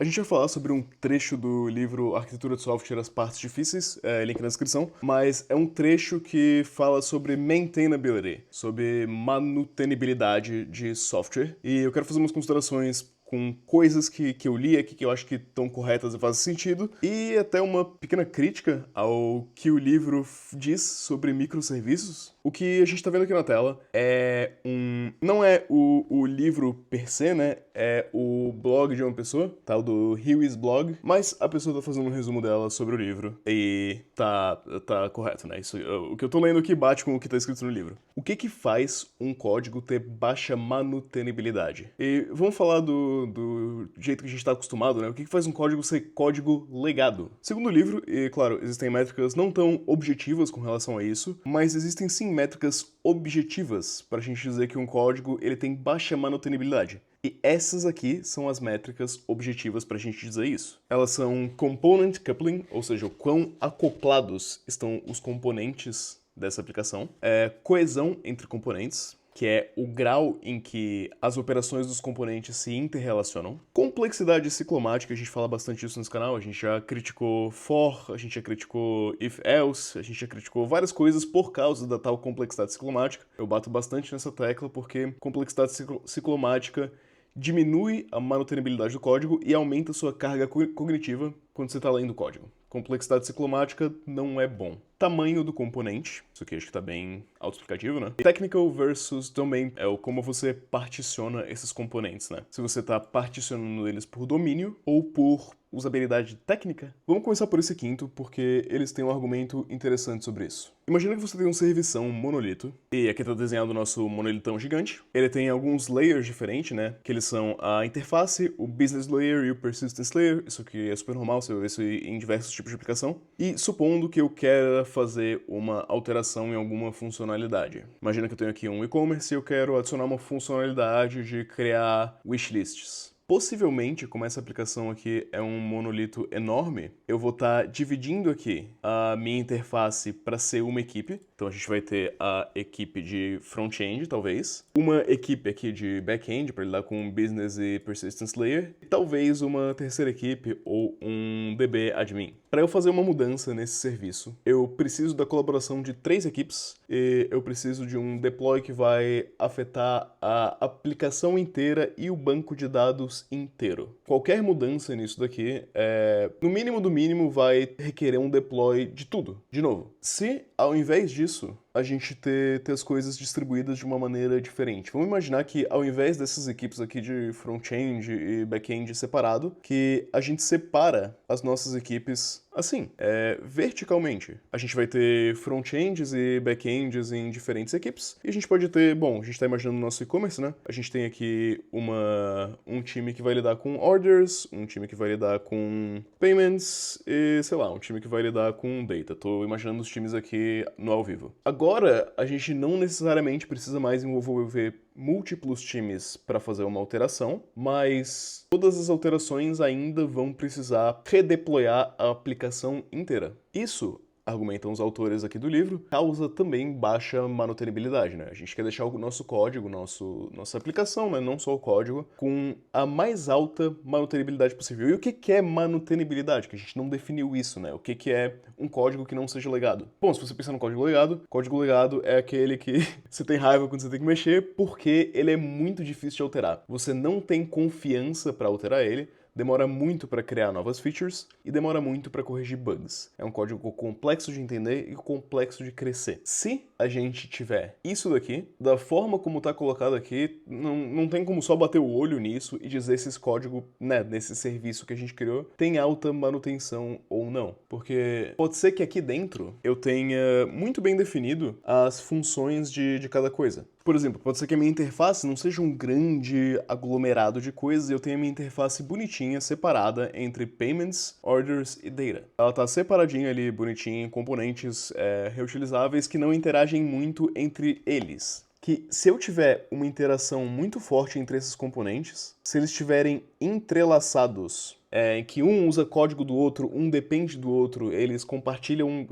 A gente vai falar sobre um trecho do livro Arquitetura de Software, as partes difíceis, link na descrição, mas é um trecho que fala sobre maintainability, sobre manutenibilidade de software, e eu quero fazer umas considerações com coisas que eu li aqui que eu acho que estão corretas e fazem sentido, e até uma pequena crítica ao que o livro diz sobre microserviços. O que a gente está vendo aqui na tela é não é o livro per se, né? É o blog de uma pessoa, tal do Huey's blog, mas a pessoa tá fazendo um resumo dela sobre o livro e tá correto, né? Isso, o que eu tô lendo aqui bate com o que tá escrito no livro. O que faz um código ter baixa manutenibilidade? E vamos falar do jeito que a gente tá acostumado, né? O que faz um código ser código legado? Segundo o livro, e claro, existem métricas não tão objetivas com relação a isso, mas existem sim métricas objetivas para a gente dizer que um código ele tem baixa manutenibilidade. E essas aqui são as métricas objetivas para a gente dizer isso. Elas são component coupling, ou seja, o quão acoplados estão os componentes dessa aplicação, coesão entre componentes, que é o grau em que as operações dos componentes se interrelacionam. Complexidade ciclomática, a gente fala bastante disso nesse canal, a gente já criticou for, a gente já criticou if-else, a gente já criticou várias coisas por causa da tal complexidade ciclomática. Eu bato bastante nessa tecla porque complexidade ciclomática diminui a manutenibilidade do código e aumenta sua carga cognitiva quando você está lendo o código. Complexidade ciclomática não é bom. Tamanho do componente, isso aqui acho que tá bem autoexplicativo, né? Technical versus domain é o como você particiona esses componentes, né? Se você tá particionando eles por domínio ou por usabilidade técnica. Vamos começar por esse quinto, porque eles têm um argumento interessante sobre isso. Imagina que você tem um servição, um monolito, e aqui tá desenhado o nosso monolitão gigante. Ele tem alguns layers diferentes, né? Que eles são a interface, o business layer e o persistence layer. Isso aqui é super normal, você vai ver isso em diversos tipos de aplicação. E supondo que eu quero fazer uma alteração em alguma funcionalidade. Imagina que eu tenho aqui um e-commerce e eu quero adicionar uma funcionalidade de criar wishlists. Possivelmente, como essa aplicação aqui é um monolito enorme, eu vou estar dividindo aqui a minha interface para ser uma equipe. Então a gente vai ter a equipe de front-end, talvez, uma equipe aqui de back-end para lidar com business e persistence layer, e talvez uma terceira equipe ou um DB admin. Para eu fazer uma mudança nesse serviço, eu preciso da colaboração de 3 equipes e eu preciso de um deploy que vai afetar a aplicação inteira e o banco de dados inteiro. Qualquer mudança nisso daqui, no mínimo do mínimo, vai requerer um deploy de tudo. De novo, se ao invés disso, a gente ter as coisas distribuídas de uma maneira diferente. Vamos imaginar que ao invés dessas equipes aqui de front-end e back-end separado, que a gente separa as nossas equipes assim, verticalmente. A gente vai ter front-ends e back-ends em diferentes equipes, e a gente pode ter, bom, a gente está imaginando o nosso e-commerce, né? A gente tem aqui um time que vai lidar com orders, um time que vai lidar com payments e, sei lá, um time que vai lidar com data. Tô imaginando os times aqui no ao vivo. Agora, a gente não necessariamente precisa mais envolver múltiplos times para fazer uma alteração, mas todas as alterações ainda vão precisar redeployar a aplicação inteira. Isso, argumentam os autores aqui do livro, causa também baixa manutenibilidade, né? A gente quer deixar o nosso código, nossa aplicação, né? Não só o código, com a mais alta manutenibilidade possível. E o que é manutenibilidade? Que a gente não definiu isso, né? O que é um código que não seja legado? Bom, se você pensar no código legado é aquele que você tem raiva quando você tem que mexer, porque ele é muito difícil de alterar. Você não tem confiança para alterar ele, demora muito para criar novas features e demora muito para corrigir bugs. É um código complexo de entender e complexo de crescer. Se a gente tiver isso daqui, da forma como está colocado aqui, não tem como só bater o olho nisso e dizer se esse código, né, nesse serviço que a gente criou, tem alta manutenção ou não. Porque pode ser que aqui dentro eu tenha muito bem definido as funções de cada coisa. Por exemplo, pode ser que a minha interface não seja um grande aglomerado de coisas e eu tenha a minha interface bonitinha, separada entre payments, orders e data. Ela tá separadinha ali, bonitinha, em componentes reutilizáveis que não interagem muito entre eles. Que se eu tiver uma interação muito forte entre esses componentes, se eles estiverem entrelaçados, em que um usa código do outro, um depende do outro, eles compartilham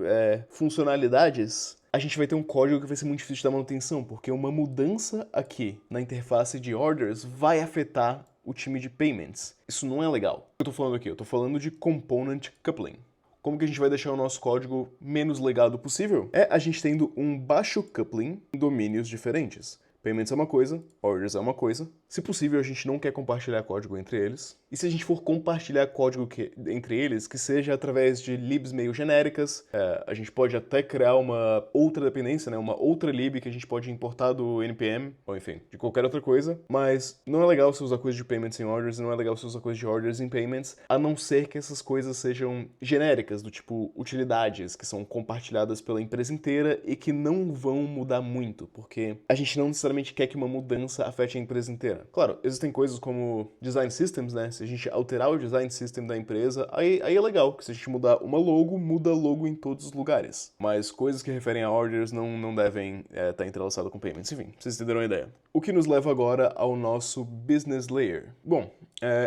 funcionalidades, a gente vai ter um código que vai ser muito difícil de dar manutenção, porque uma mudança aqui na interface de orders vai afetar o time de payments. Isso não é legal. Eu tô falando aqui? Eu tô falando de Component Coupling. Como que a gente vai deixar o nosso código menos legado possível? É a gente tendo um baixo coupling em domínios diferentes. Payments é uma coisa, orders é uma coisa. Se possível, a gente não quer compartilhar código entre eles. E se a gente for compartilhar código entre eles, que seja através de libs meio genéricas, a gente pode até criar uma outra dependência, né? Uma outra lib que a gente pode importar do NPM, ou enfim, de qualquer outra coisa. Mas não é legal você usar coisa de payments em orders, não é legal você usar coisa de orders em payments, a não ser que essas coisas sejam genéricas, do tipo utilidades, que são compartilhadas pela empresa inteira e que não vão mudar muito, porque a gente não necessariamente quer que uma mudança afete a empresa inteira. Claro, existem coisas como design systems, né? Se a gente alterar o design system da empresa, aí é legal, que se a gente mudar uma logo, muda logo em todos os lugares. Mas coisas que referem a orders não devem estar entrelaçadas com payments. Enfim, vocês entenderam a ideia. O que nos leva agora ao nosso business layer. Bom,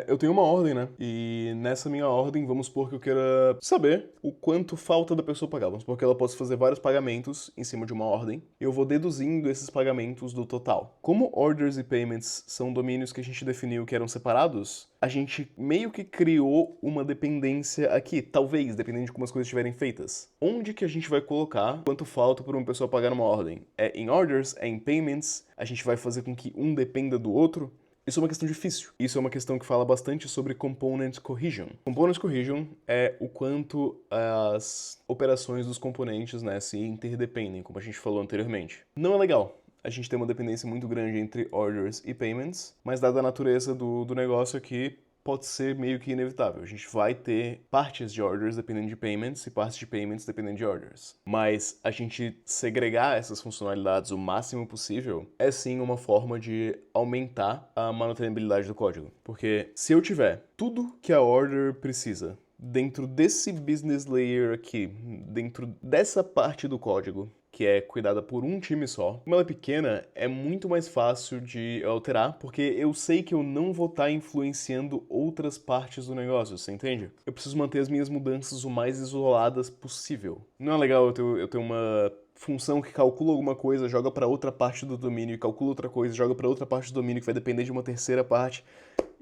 eu tenho uma ordem, né? E nessa minha ordem, vamos supor que eu queira saber o quanto falta da pessoa pagar. Vamos supor que ela possa fazer vários pagamentos em cima de uma ordem. E eu vou deduzindo esses pagamentos do total. Como orders e payments são domínios que a gente definiu que eram separados, a gente meio que criou uma dependência aqui, talvez, dependendo de como as coisas estiverem feitas. Onde que a gente vai colocar quanto falta para uma pessoa pagar numa ordem? É em orders? É em payments? A gente vai fazer com que um dependa do outro? Isso é uma questão difícil. Isso é uma questão que fala bastante sobre component cohesion. Component cohesion é o quanto as operações dos componentes, né, se interdependem, como a gente falou anteriormente. Não é legal a gente tem uma dependência muito grande entre orders e payments, mas dada a natureza do negócio aqui, pode ser meio que inevitável. A gente vai ter partes de orders dependendo de payments e partes de payments dependendo de orders. Mas a gente segregar essas funcionalidades o máximo possível é sim uma forma de aumentar a manutenibilidade do código. Porque se eu tiver tudo que a order precisa dentro desse business layer aqui, dentro dessa parte do código, que é cuidada por um time só. Como ela é pequena, é muito mais fácil de alterar, porque eu sei que eu não vou estar influenciando outras partes do negócio, você entende? Eu preciso manter as minhas mudanças o mais isoladas possível. Não é legal eu ter uma função que calcula alguma coisa, joga para outra parte do domínio, e calcula outra coisa, joga para outra parte do domínio que vai depender de uma terceira parte.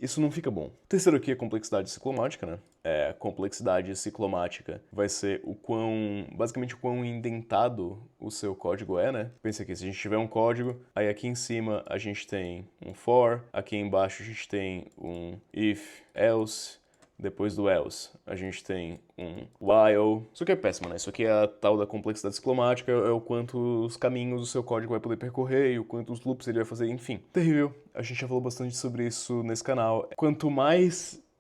Isso não fica bom. O terceiro aqui é complexidade ciclomática, né? Complexidade ciclomática vai ser basicamente o quão indentado o seu código é, né? Pensa aqui, se a gente tiver um código, aí aqui em cima a gente tem um for, aqui embaixo a gente tem um if, else, depois do else, a gente tem um while. Isso aqui é péssimo, né? Isso aqui é a tal da complexidade ciclomática, é o quanto os caminhos o seu código vai poder percorrer e o quanto os loops ele vai fazer, enfim. Terrível. A gente já falou bastante sobre isso nesse canal.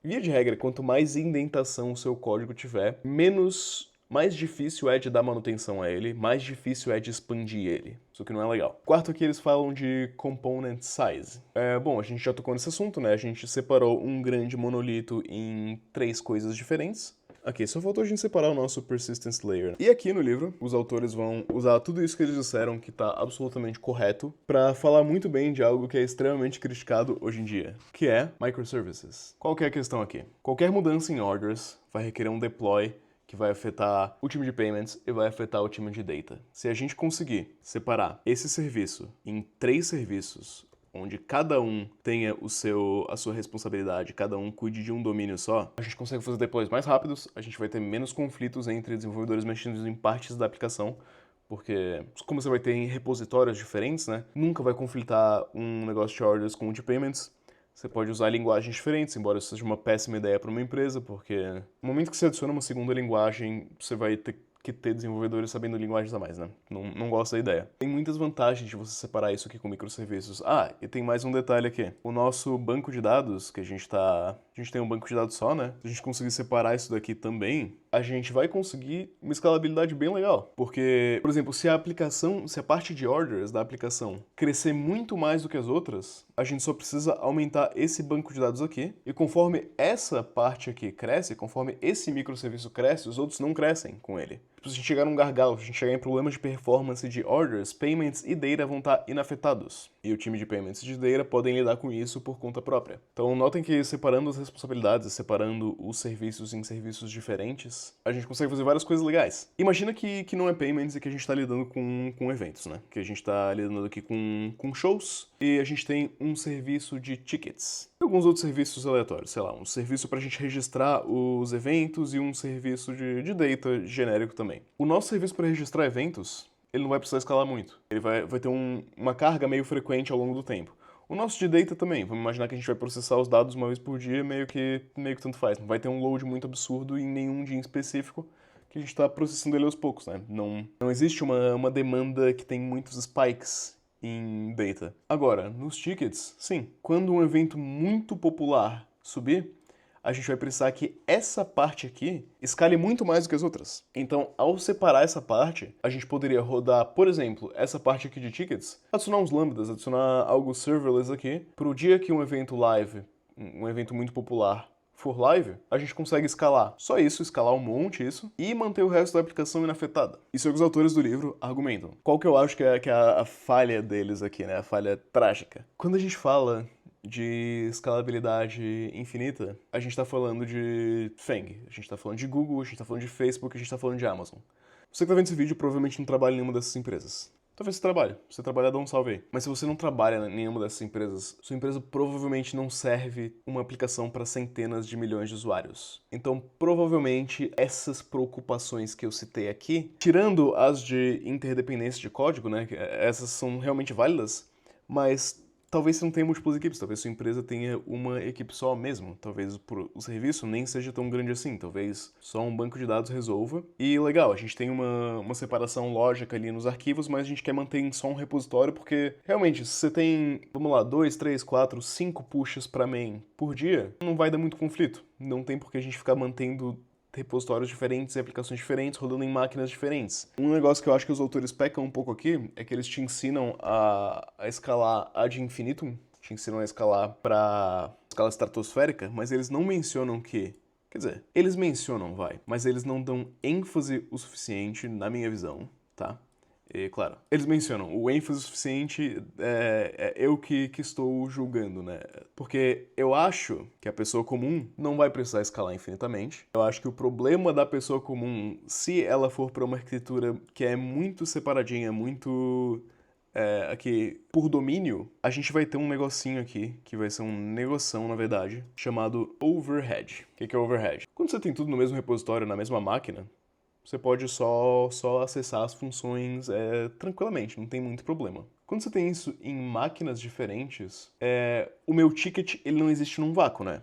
Via de regra, quanto mais indentação o seu código tiver, mais difícil é de dar manutenção a ele, mais difícil é de expandir ele. Isso que não é legal. Quarto aqui eles falam de component size. Bom, a gente já tocou nesse assunto, né? A gente separou um grande monolito em 3 coisas diferentes. Aqui, só faltou a gente separar o nosso persistence layer. E aqui no livro, os autores vão usar tudo isso que eles disseram que tá absolutamente correto para falar muito bem de algo que é extremamente criticado hoje em dia, que é microservices. Qual que é a questão aqui? Qualquer mudança em orders vai requerer um deploy que vai afetar o time de payments e vai afetar o time de data. Se a gente conseguir separar esse serviço em 3 serviços, onde cada um tenha a sua responsabilidade, cada um cuide de um domínio só, a gente consegue fazer deploys mais rápidos, a gente vai ter menos conflitos entre desenvolvedores mexendo em partes da aplicação, porque como você vai ter em repositórios diferentes, né, nunca vai conflitar um negócio de orders com o de payments. Você pode usar linguagens diferentes, embora isso seja uma péssima ideia para uma empresa, porque no momento que você adiciona uma segunda linguagem, você vai ter que ter desenvolvedores sabendo linguagens a mais, né? Não gosto da ideia. Tem muitas vantagens de você separar isso aqui com microserviços. Ah, e tem mais um detalhe aqui. O nosso banco de dados, que a gente tem um banco de dados só, né? Se a gente conseguir separar isso daqui também, a gente vai conseguir uma escalabilidade bem legal. Porque, por exemplo, se a parte de orders da aplicação crescer muito mais do que as outras, a gente só precisa aumentar esse banco de dados aqui. E conforme essa parte aqui cresce, conforme esse microserviço cresce, os outros não crescem com ele. Se a gente chegar num gargalo, se a gente chegar em problemas de performance de orders, payments e data vão estar inafetados. E o time de payments e de data podem lidar com isso por conta própria. Então notem que separando as responsabilidades, separando os serviços em serviços diferentes, a gente consegue fazer várias coisas legais. Imagina que não é payments e que a gente está lidando com eventos, né? Que a gente está lidando aqui com shows e a gente tem um serviço de tickets. E alguns outros serviços aleatórios, sei lá, um serviço para a gente registrar os eventos e um serviço de data genérico também. O nosso serviço para registrar eventos, ele não vai precisar escalar muito. Ele vai ter uma carga meio frequente ao longo do tempo. O nosso de data também, vamos imaginar que a gente vai processar os dados uma vez por dia, meio que tanto faz. Não vai ter um load muito absurdo em nenhum dia em específico, que a gente está processando ele aos poucos, né? Não existe uma demanda que tem muitos spikes em data. Agora, nos tickets, sim, quando um evento muito popular subir, a gente vai precisar que essa parte aqui escale muito mais do que as outras. Então, ao separar essa parte, a gente poderia rodar, por exemplo, essa parte aqui de tickets, adicionar uns lambdas, adicionar algo serverless aqui, para o dia que um evento live, um evento muito popular, for live, a gente consegue escalar só isso, escalar um monte isso, e manter o resto da aplicação inafetada. Isso é o que os autores do livro argumentam. Qual que eu acho que é a falha deles aqui, né? A falha trágica. Quando a gente fala de escalabilidade infinita, a gente está falando de FANG, a gente está falando de Google, a gente está falando de Facebook, a gente está falando de Amazon. Você que está vendo esse vídeo provavelmente não trabalha em nenhuma dessas empresas. Talvez você trabalhe. Se você trabalhar, dá um salve aí. Mas se você não trabalha em nenhuma dessas empresas, sua empresa provavelmente não serve uma aplicação para centenas de milhões de usuários. Então, provavelmente, essas preocupações que eu citei aqui, tirando as de interdependência de código, né, essas são realmente válidas, mas talvez você não tenha múltiplas equipes, talvez sua empresa tenha uma equipe só mesmo. Talvez o serviço nem seja tão grande assim, talvez só um banco de dados resolva. E legal, a gente tem uma separação lógica ali nos arquivos, mas a gente quer manter em só um repositório, porque realmente, se você tem, vamos lá, 2, 3, 4, 5 pushes para main por dia, não vai dar muito conflito. Não tem por que a gente ficar mantendo repositórios diferentes e aplicações diferentes rodando em máquinas diferentes. Um negócio que eu acho que os autores pecam um pouco aqui é que eles te ensinam a escalar ad infinitum, te ensinam a escalar para escala estratosférica, mas eles não mencionam que... Quer dizer, eles mencionam, mas eles não dão ênfase o suficiente, na minha visão, tá? E, claro, eles mencionam, o ênfase suficiente é eu que estou julgando, né? Porque eu acho que a pessoa comum não vai precisar escalar infinitamente. Eu acho que o problema da pessoa comum, se ela for para uma arquitetura que é muito separadinha, muito... aqui, por domínio, a gente vai ter um negocinho aqui, que vai ser um negoção, na verdade, chamado overhead. O que é overhead? Quando você tem tudo no mesmo repositório, na mesma máquina, você pode só acessar as funções tranquilamente, não tem muito problema. Quando você tem isso em máquinas diferentes, o meu ticket ele não existe num vácuo, né?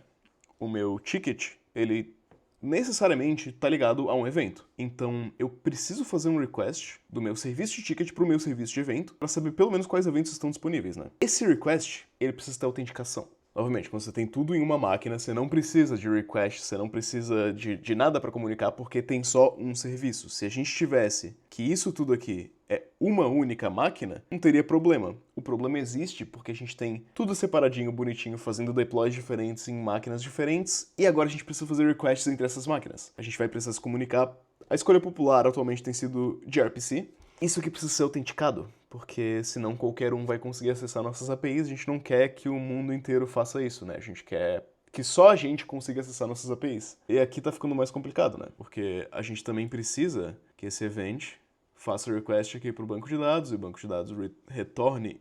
O meu ticket, ele necessariamente está ligado a um evento. Então, eu preciso fazer um request do meu serviço de ticket para o meu serviço de evento para saber pelo menos quais eventos estão disponíveis, né? Esse request, ele precisa ter autenticação. Novamente, quando você tem tudo em uma máquina, você não precisa de request, você não precisa de nada para comunicar, porque tem só um serviço. Se a gente tivesse que isso tudo aqui é uma única máquina, não teria problema. O problema existe porque a gente tem tudo separadinho, bonitinho, fazendo deploys diferentes em máquinas diferentes, e agora a gente precisa fazer requests entre essas máquinas. A gente vai precisar se comunicar. A escolha popular atualmente tem sido gRPC. Isso aqui precisa ser autenticado, porque senão qualquer um vai conseguir acessar nossas APIs. A gente não quer que o mundo inteiro faça isso, né? A gente quer que só a gente consiga acessar nossas APIs. E aqui tá ficando mais complicado, né? Porque a gente também precisa que esse event faça request aqui pro banco de dados, e o banco de dados retorne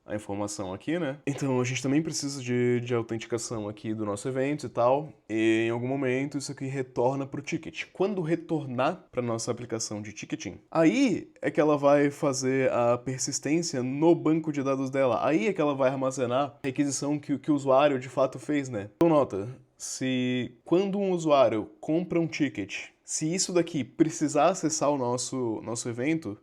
a informação aqui, né? Então a gente também precisa de autenticação aqui do nosso evento e tal, e em algum momento isso aqui retorna pro ticket. Quando retornar para nossa aplicação de ticketing, aí é que ela vai fazer a persistência no banco de dados dela, aí é que ela vai armazenar a requisição que o usuário de fato fez, né? Então nota, se quando um usuário compra um ticket, se isso daqui precisar acessar o nosso evento,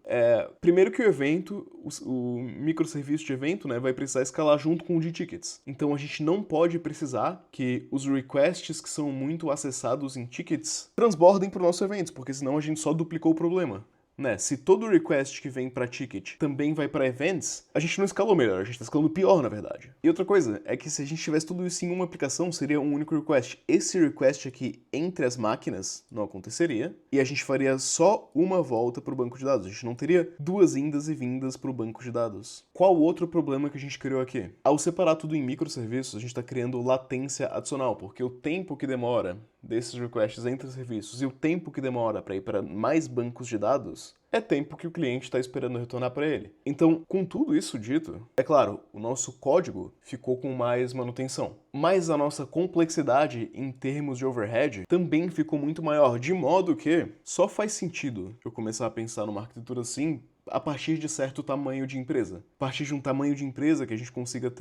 primeiro que o evento, o microserviço de evento, né, vai precisar escalar junto com o de tickets. Então a gente não pode precisar que os requests que são muito acessados em tickets transbordem para o nosso evento, porque senão a gente só duplicou o problema. né? Se todo request que vem para ticket também vai para events, a gente não escalou melhor, a gente tá escalando pior, na verdade. E outra coisa é que se a gente tivesse tudo isso em uma aplicação, seria um único request. Esse request aqui entre as máquinas não aconteceria e a gente faria só uma volta para o banco de dados. A gente não teria duas indas e vindas para o banco de dados. Qual outro problema que a gente criou aqui? Ao separar tudo em microserviços, a gente está criando latência adicional, porque o tempo que demora desses requests entre serviços e o tempo que demora para ir para mais bancos de dados é tempo que o cliente está esperando retornar para ele. Então, com tudo isso dito, é claro, o nosso código ficou com mais manutenção, mas a nossa complexidade em termos de overhead também ficou muito maior, de modo que só faz sentido eu começar a pensar numa arquitetura assim a partir de certo tamanho de empresa. A partir de um tamanho de empresa que a gente consiga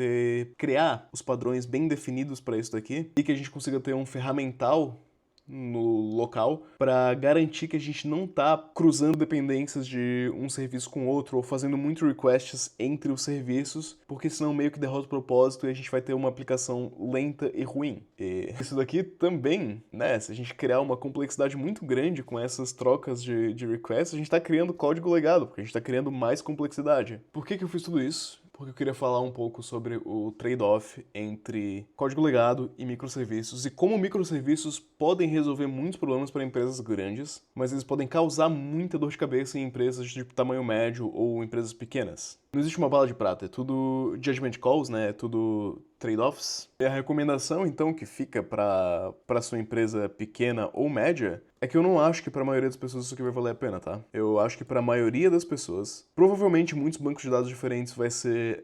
criar os padrões bem definidos para isso daqui e que a gente consiga ter um ferramental no local para garantir que a gente não tá cruzando dependências de um serviço com outro ou fazendo muito requests entre os serviços, porque senão meio que derrota o propósito e a gente vai ter uma aplicação lenta e ruim. E isso daqui também, né, se a gente criar uma complexidade muito grande com essas trocas de requests, a gente tá criando código legado, porque a gente tá criando mais complexidade. Por que eu fiz tudo isso? Porque eu queria falar um pouco sobre o trade-off entre código legado e microserviços e como microserviços podem resolver muitos problemas para empresas grandes, mas eles podem causar muita dor de cabeça em empresas de tamanho médio ou empresas pequenas. Não existe uma bala de prata, é tudo judgment calls, né? É tudo trade-offs. E a recomendação, então, que fica para sua empresa pequena ou média é que eu não acho que para a maioria das pessoas isso aqui vai valer a pena, tá? Eu acho que para a maioria das pessoas, provavelmente muitos bancos de dados diferentes vai ser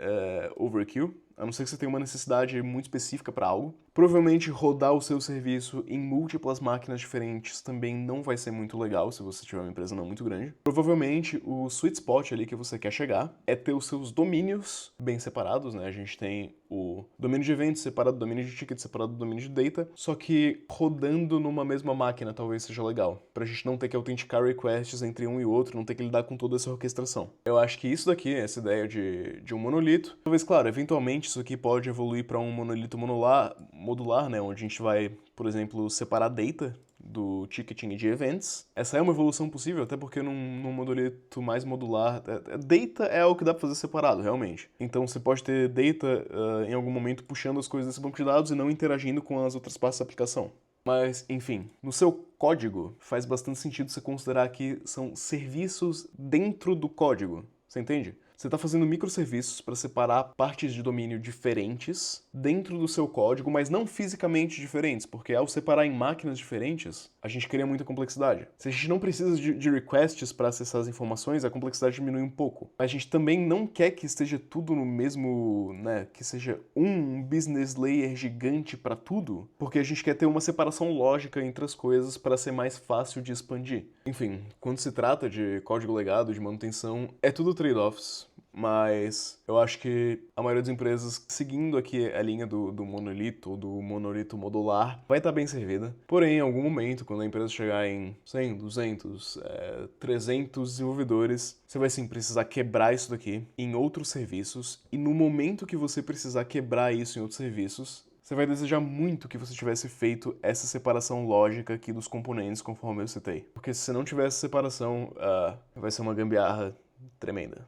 overkill, a não ser que você tenha uma necessidade muito específica para algo. Provavelmente rodar o seu serviço em múltiplas máquinas diferentes também não vai ser muito legal se você tiver uma empresa não muito grande. Provavelmente o sweet spot ali que você quer chegar é ter os seus domínios bem separados, né? A gente tem o domínio de eventos separado do domínio de tickets, separado do domínio de data, só que rodando numa mesma máquina talvez seja legal, pra gente não ter que autenticar requests entre um e outro, não ter que lidar com toda essa orquestração. Eu acho que isso daqui, essa ideia de um monolito, talvez, claro, eventualmente isso aqui pode evoluir para um monolito modular, né, onde a gente vai, por exemplo, separar data do ticketing e de events. Essa é uma evolução possível, até porque num monolito mais modular, data é o que dá pra fazer separado, realmente. Então você pode ter data em algum momento puxando as coisas desse banco de dados e não interagindo com as outras partes da aplicação. Mas, enfim, no seu código faz bastante sentido você considerar que são serviços dentro do código, você entende? Você está fazendo microserviços para separar partes de domínio diferentes dentro do seu código, mas não fisicamente diferentes, porque ao separar em máquinas diferentes, a gente cria muita complexidade. Se a gente não precisa de requests para acessar as informações, a complexidade diminui um pouco. Mas a gente também não quer que esteja tudo no mesmo, né, que seja um business layer gigante para tudo, porque a gente quer ter uma separação lógica entre as coisas para ser mais fácil de expandir. Enfim, quando se trata de código legado, de manutenção, é tudo trade-offs. Mas eu acho que a maioria das empresas, seguindo aqui a linha do monolito ou do monolito modular, vai estar bem servida. Porém, em algum momento, quando a empresa chegar em 100, 200, 300 desenvolvedores, você vai sim precisar quebrar isso daqui em outros serviços. E no momento que você precisar quebrar isso em outros serviços, você vai desejar muito que você tivesse feito essa separação lógica aqui dos componentes, conforme eu citei. Porque se você não tiver essa separação, vai ser uma gambiarra tremenda.